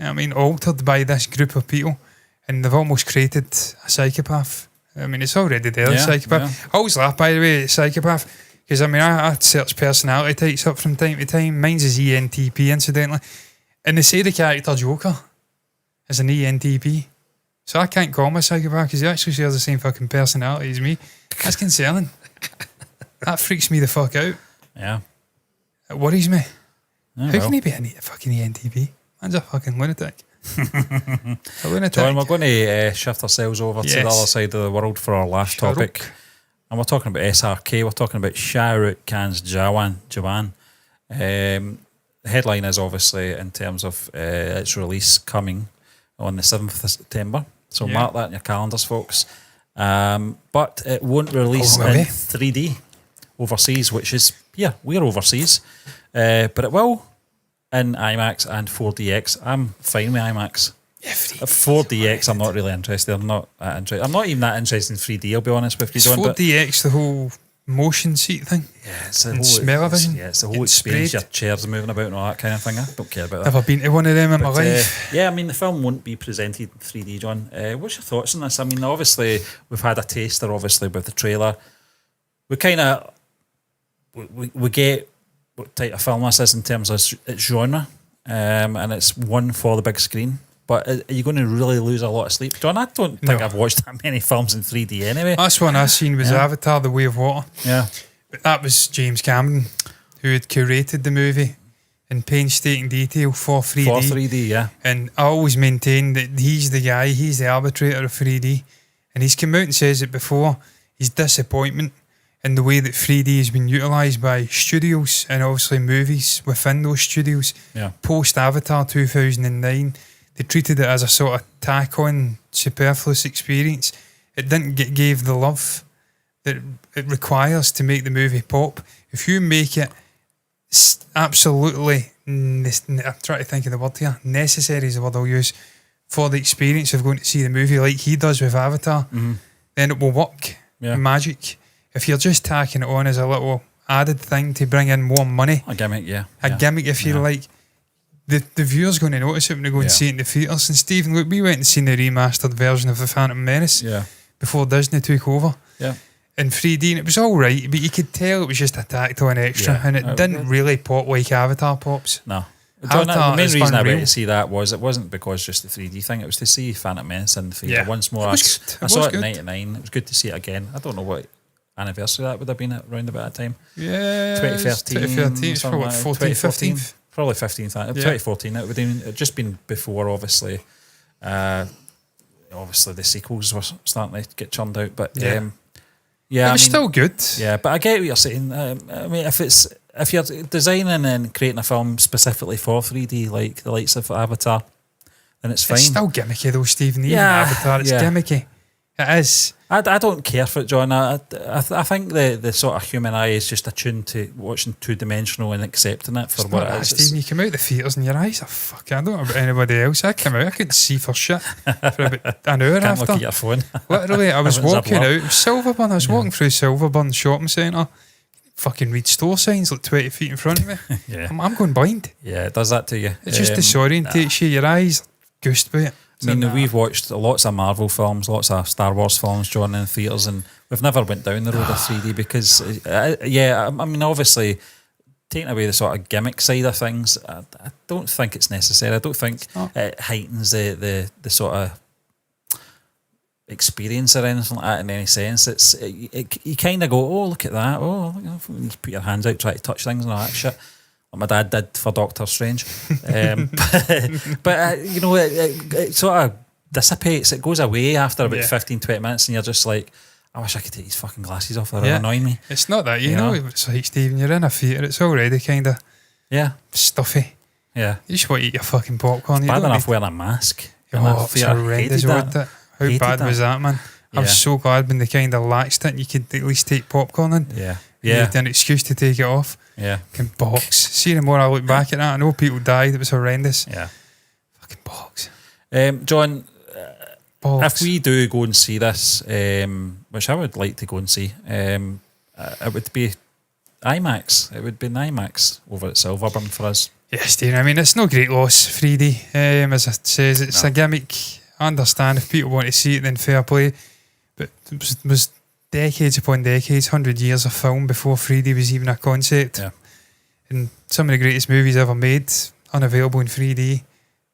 altered by this group of people. And they've almost created a psychopath. I mean, it's already there, psychopath. Yeah. I always laugh, by the way, at psychopath, because I search personality types up from time to time. Mine's is ENTP, incidentally. And they say the character Joker is an ENTP. So I can't call him a psychopath because he actually shares the same fucking personality as me. That's concerning. That freaks me the fuck out. Yeah. It worries me. Yeah, How can he be a fucking ENTP? Man's a fucking lunatic. A lunatic. John, we're going to shift ourselves over to the other side of the world for our last Shah topic. Rukh. And we're talking about SRK. We're talking about Shah Rukh Khan's Jawan. The headline is obviously in terms of its release coming on the 7th of September. So mark that in your calendars, folks. But it won't release in 3D overseas, which is, we're overseas. But it will in IMAX and 4DX. I'm fine with IMAX. Yeah, 4DX, I'm not really interested. I'm not that interested. I'm not even that interested in 3D, I'll be honest with you, It's John. 4DX, the whole motion seat thing. Yeah, it's the And whole smell-o-vision. Yeah, it's the whole It's experience. sprayed. Your chairs moving about and all that kind of thing. I don't care about that. Never been to one of them in my But, life. I mean, the film won't be presented in 3D, John. What's your thoughts on this? I mean, obviously, we've had a taster, obviously, with the trailer. We kind of, we get what type of film this is in terms of its genre, and it's one for the big screen. But are you going to really lose a lot of sleep? John, I don't think I've watched that many films in 3D anyway. Last one I seen was Avatar, The Way of Water. Yeah. But that was James Cameron, who had curated the movie in painstaking detail for 3D. For 3D, yeah. And I always maintain that he's the guy, he's the arbitrator of 3D. And he's come out and says it before, his disappointment in the way that 3D has been utilised by studios and obviously movies within those studios. Yeah. Post-Avatar 2009, they treated it as a sort of tack-on, superfluous experience. It didn't gave the love that it requires to make the movie pop. If you make it absolutely, I'm trying to think of the word here, necessary is the word I'll use, for the experience of going to see the movie like he does with Avatar, then it will work. Yeah. Magic. If you're just tacking it on as a little added thing to bring in more money, A gimmick, yeah. a gimmick, if you like, the viewer's going to notice it when they go and Yeah. see it in the theatres. And Stephen, look, we went and seen the remastered version of The Phantom Menace before Disney took over. Yeah. In 3D, and it was all right, but you could tell it was just a tacked on extra, and it didn't really pop like Avatar pops. No. John, Avatar the main is reason I went unreal. to see that was it wasn't because just the 3D thing, it was to see Phantom Menace in the theatre Yeah. once more. It was good. I It saw was it in good. '99. It was good to see it again. I don't know what anniversary that would have been at around about that time. Yeah, 2013. 2013, it's probably something like 14th, 2014. 15th. Probably 15th. 2014. It would have just been before, obviously. Obviously, the sequels were starting to get churned out, but It was still good. Yeah, but I get what you're saying. I mean, if you're designing and creating a film specifically for 3D, like the likes of Avatar, then it's fine. It's still gimmicky though, Stephen. Even Yeah, Avatar, it's yeah. gimmicky. It is. I don't care for it, John. I think the sort of human eye is just attuned to watching two-dimensional and accepting it for what it is. Stephen, you come out the theatres and your eyes are fucking. I don't know about anybody else. I came out, I couldn't see for shit for about an hour Can't after. look at your phone. Literally, I was Everything's a walking blur. out. It was Silverburn. I was walking through Silverburn shopping centre. Fucking read store signs like 20 feet in front of me. Yeah. I'm going blind. Yeah, it does that to you. It just disorientates you. Your eyes goosed by it. I mean, we've watched lots of Marvel films, lots of Star Wars films, John, in theatres, and we've never went down the road of 3D because, I mean, obviously, taking away the sort of gimmick side of things, I don't think it's necessary. I don't think it heightens the sort of experience or anything like that in any sense. You kind of go, oh, look at that. Oh, you put your hands out, try to touch things and all that shit. Like my dad did for Doctor Strange. But you know, it sort of dissipates. It goes away after about 15, 20 minutes and you're just like, I wish I could take these fucking glasses off. They're annoying me. It's not that, you know. It's like, Stephen, you're in a theatre. It's already kind of stuffy. Yeah. You just want to eat your fucking popcorn. It's bad enough wearing a mask. It's horrendous. How bad was that, man? I'm so glad when they kind of laxed it and you could at least take popcorn in. Yeah. You had an excuse to take it off. Yeah. Fucking box. See, the more I look back at that, I know people died. It was horrendous. Yeah. Fucking box. John, box. if we do go and see this, which I would like to go and see, it would be IMAX. It would be an IMAX over at Silverburn for us. Yes, Dean. I mean, it's no great loss, 3D. As it says, it's a gimmick. I understand if people want to see it, then fair play. But it was decades upon decades, 100 years of film before 3D was even a concept. Yeah. And some of the greatest movies ever made, unavailable in 3D,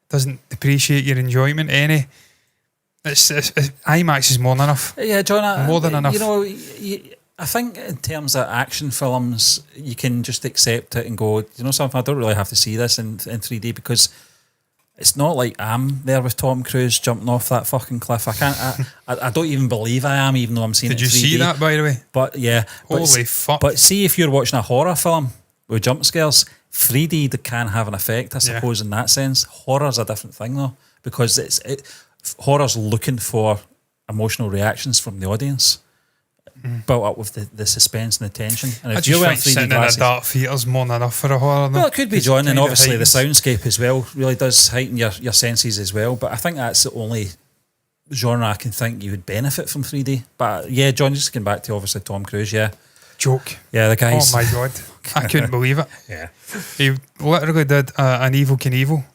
doesn't depreciate your enjoyment any. It's IMAX is more than enough. Yeah, John, more than enough. You know, I think in terms of action films, you can just accept it and go, you know something, I don't really have to see this in 3D because it's not like I'm there with Tom Cruise jumping off that fucking cliff. I don't even believe I am, even though I'm seeing it in 3D. Did you see that, by the way? But yeah. Holy fuck. But see, if you're watching a horror film with jump scares, 3D can have an effect, I suppose, in that sense. Horror's a different thing, though, because horror's looking for emotional reactions from the audience. Built up with the suspense and the tension. And if you're wearing 3D sitting glasses, in a dark theatre's more than enough for a horror. Well, it could be, John, and obviously the soundscape as well really does heighten your senses as well. But I think that's the only genre I can think you would benefit from 3D. But yeah, John, just getting back to obviously Tom Cruise, joke. Yeah, the guys. Oh my god, I couldn't believe it. Yeah, he literally did an Evel Knievel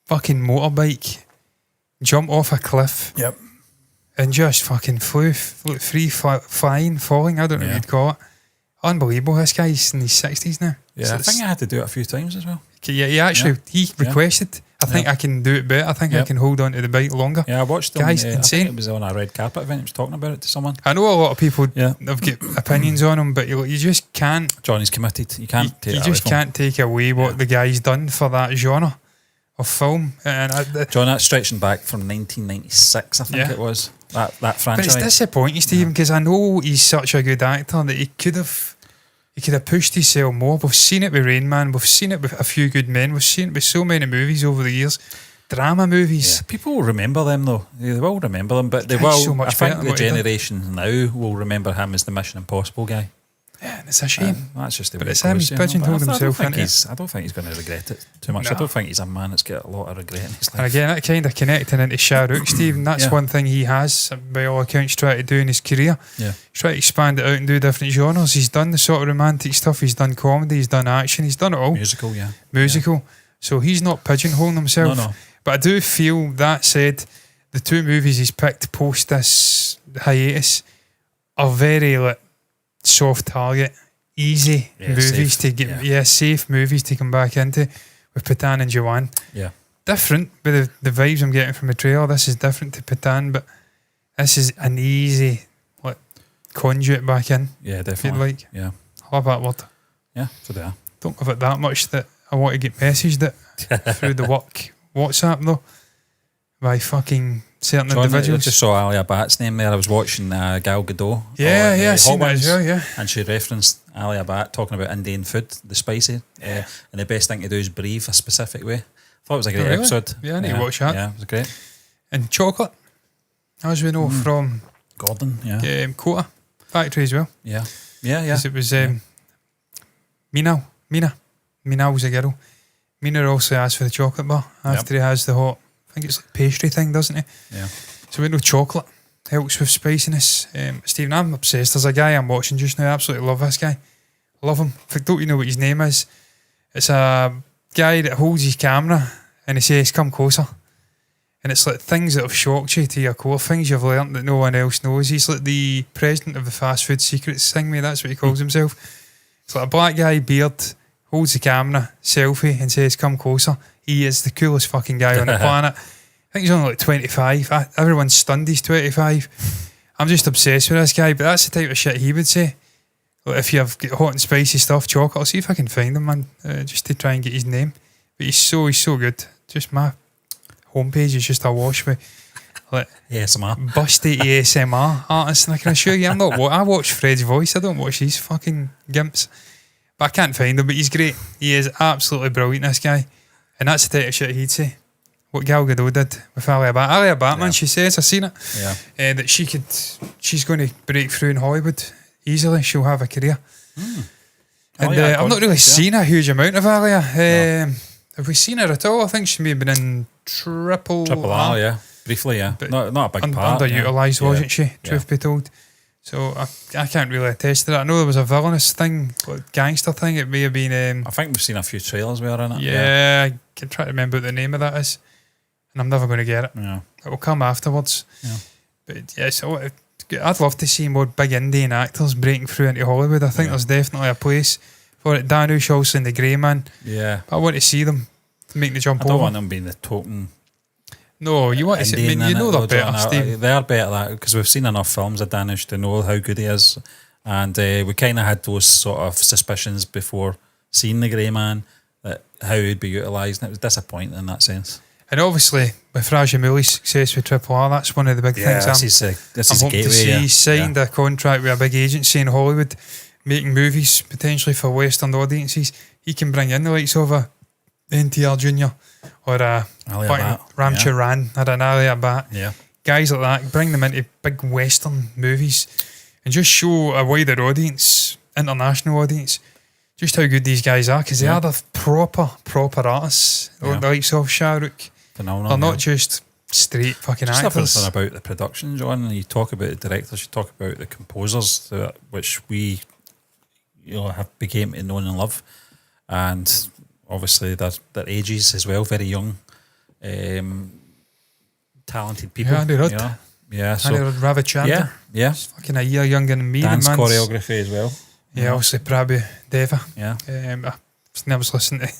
fucking motorbike jump off a cliff. Yep. And just fucking flew, falling, I don't know what you'd call it. Unbelievable. This guy's in his 60s now. Yeah, so I think I had to do it a few times as well. Yeah, he requested, I think I can do it better. I think I can hold on to the bike longer. Yeah, I watched him. Guy's insane. I think it was on a red carpet event. He was talking about it to someone. I know a lot of people have got opinions on him, but you just can't. Johnny's committed. You can't take You just can't take away what the guy's done for that genre of film. And John, that's stretching back from 1996, I think it was. That franchise. But it's disappointing, Stephen, because I know he's such a good actor that he could have pushed himself more. We've seen it with Rain Man, we've seen it with A Few Good Men, we've seen it with so many movies over the years, drama movies. Yeah. People will remember them though. They will remember them, but they will. So much I think the generation now will remember him as the Mission Impossible guy. Yeah, and it's a shame. That's just the way it's him. He's pigeonholed himself into it. I don't think he's going to regret it too much. No. I don't think he's a man that's got a lot of regret in his life. And again, that kind of connecting into Shah Rukh, Stephen, that's one thing he has, by all accounts, tried to do in his career. Yeah. He's tried to expand it out and do different genres. He's done the sort of romantic stuff, he's done comedy, he's done action, he's done it all. Musical. Yeah. So he's not pigeonholing himself. No. But I do feel, that said, the two movies he's picked post this hiatus are very soft target, easy movies safe. to get, safe movies to come back into with Patan and Jawan. Yeah. Different, but the vibes I'm getting from the trailer, this is different to Patan, but this is an easy conduit back in. Yeah, definitely. I love that word. Yeah, so they are. Don't love it that much that I want to get messaged it through the work WhatsApp though by fucking certain individuals. I just saw Ali Abad's name there. I was watching Gal Gadot. I seen that as well, and she referenced Ali Abad talking about Indian food, the spicy, and the best thing to do is breathe a specific way. I thought it was a great episode. Yeah, I need to watch that. Yeah, it was great. And chocolate, as we know from Gordon, Quota Factory as well. Yeah. It was Mina was a girl. Mina also asked for the chocolate bar after he has the hot, I think it's like pastry thing, doesn't he? Yeah. So we know chocolate helps with spiciness. Stephen, I'm obsessed. There's a guy I'm watching just now. I absolutely love this guy. Love him. In fact, don't you know what his name is? It's a guy that holds his camera and he says, "Come closer." And it's like things that have shocked you to your core, things you've learnt that no one else knows. He's like the president of the fast food secrets thing, mate. That's what he calls himself. It's like a black guy, beard, holds the camera, selfie, and says, "Come closer." He is the coolest fucking guy on the planet. I think he's only like 25. Everyone's stunned he's 25. I'm just obsessed with this guy, but that's the type of shit he would say. Like if you've got hot and spicy stuff, chocolate, I'll see if I can find him, man, just to try and get his name. But he's so good. Just my homepage is just awash with like ASMR. busty ASMR artists, and I can assure you, I watch Fred's Voice. I don't watch these fucking gimps, but I can't find him. But he's great. He is absolutely brilliant, this guy, and that's the type of shit he'd say. What Gal Gadot did with Alia Batman, she says, I've seen it, that she's going to break through in Hollywood easily. She'll have a career. And I've not really seen a huge amount of Alia. Have we seen her at all? I think she may have been in Triple R. Yeah, briefly, yeah. But not a big part. Underutilised, wasn't she? Truth be told. So I can't really attest to that. I know there was a villainous thing, like gangster thing. It may have been. I think we've seen a few trailers where in it. Yeah, I can try to remember what the name of that is. And I'm never going to get it. Yeah. It will come afterwards. Yeah. But yeah, so I'd love to see more big Indian actors breaking through into Hollywood. I think there's definitely a place for it. Danush also in The Grey Man. Yeah. But I want to see them make the jump over. I don't want them being the token. No, you want to see. I mean, you know they're better, Steve. They are better at that because we've seen enough films of Danush to know how good he is. And we kind of had those sort of suspicions before seeing The Grey Man that how he'd be utilised. And it was disappointing in that sense. And obviously, with Rajamouli's success with Triple R, that's one of the big things I'm hoping to see. He signed a contract with a big agency in Hollywood, making movies potentially for Western audiences. He can bring in the likes of a NTR Jr. or a Ram Charan or an Ali Abbat. Yeah. Guys like that, bring them into big Western movies and just show a wider audience, international audience, just how good these guys are, because they are the proper artists. The likes of Shah, Rukh. Phenomenal. They're not just straight fucking just actors. Just everything about the production, John, and you talk about the directors, you talk about the composers, which we have became to know and love, and obviously their ages as well, very young, talented people. Yeah, Andy Rudd. So Andy Rudd, Ravichandra. Yeah. He's fucking a year younger than me. Dance choreography as well. Yeah, obviously Prabhu Deva. Yeah. I was listening to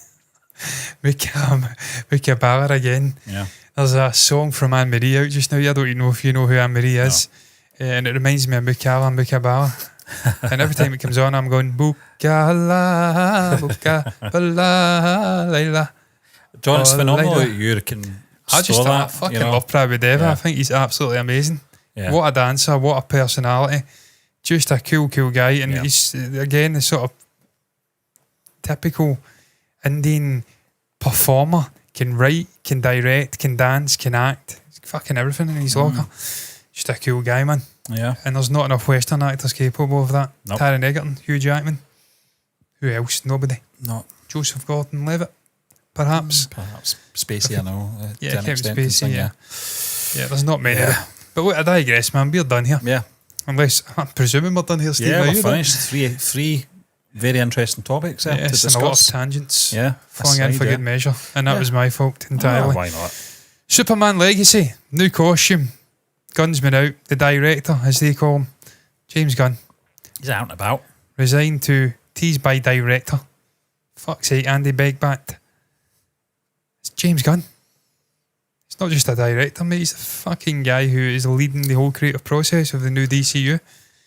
Vicky Bala again. Yeah. There's a song from Anne Marie out just now. I don't even know if you know who Anne Marie is. No. And it reminds me of Bukala and Bukabala. And every time it comes on, I'm going, Bukala, Bukabala, Layla. John, it's phenomenal that you can I fucking love Prabhu Deva. I think he's absolutely amazing. Yeah. What a dancer, what a personality. Just a cool guy. And he's, again, the sort of typical Indian performer. Can write, can direct, can dance, can act. He's fucking everything in his locker. Just a cool guy, man. Yeah. And there's not enough Western actors capable of that. Nope. Taron Egerton, Hugh Jackman. Who else? Nobody. No. Joseph Gordon-Levitt, perhaps. Perhaps. Spacey, I know. Yeah, Kevin Spacey, yeah, there's not many. Yeah. But look, I digress, man. We're done here. Yeah. Unless, I'm presuming we're done here, Steve. Yeah, we're finished. Three very interesting topics to discuss. And a lot of tangents. Yeah. Falling in for good measure. And that was my fault entirely. Why not? Superman Legacy, new costume. Gunn's been out. The director, as they call him, James Gunn. He's out and about. Resigned to Teased by director. Fuck's sake, Andy Begbat. It's James Gunn. He's not just a director, mate. He's the fucking guy who is leading the whole creative process of the new DCU.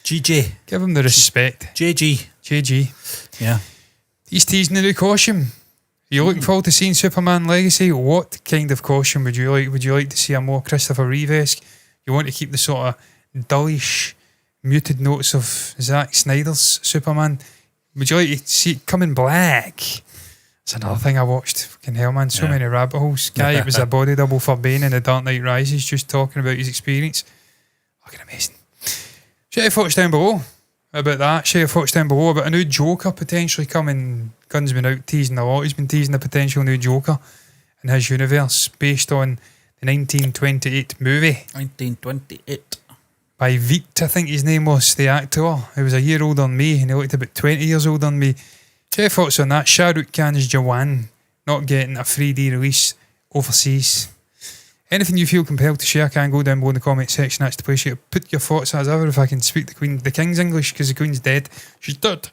GJ. Give him the respect. JG. Yeah. He's teasing the new costume. Are you looking forward to seeing Superman Legacy? What kind of costume would you like? Would you like to see a more Christopher Reeve-esque? You want to keep the sort of dullish, muted notes of Zack Snyder's Superman? Would you like to see it come in black? That's another thing I watched. Fucking hell, man. So many rabbit holes. Guy, it was a body double for Bane in The Dark Knight Rises, just talking about his experience. Fucking amazing. Share your thoughts down below about that. Share your thoughts down below about a new Joker potentially coming. Gunn's been out teasing a lot. He's been teasing a potential new Joker in his universe based on the 1928 movie. 1928. By Veet, I think his name was, the actor. He was a year older than me and he looked about 20 years older than me. Share your thoughts on that. Shah Rukh Khan's Jawan not getting a 3D release overseas. Anything you feel compelled to share can go down below in the comment section. That's the place you put your thoughts as ever. If I can speak the King's English, because the Queen's dead. She's dead.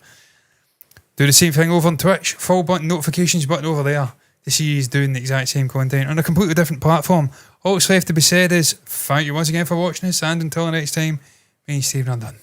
Do the same thing over on Twitch. Follow button, notifications button over there to see he's doing the exact same content on a completely different platform. All that's left to be said is thank you once again for watching us, and until the next time, me and Stephen are done.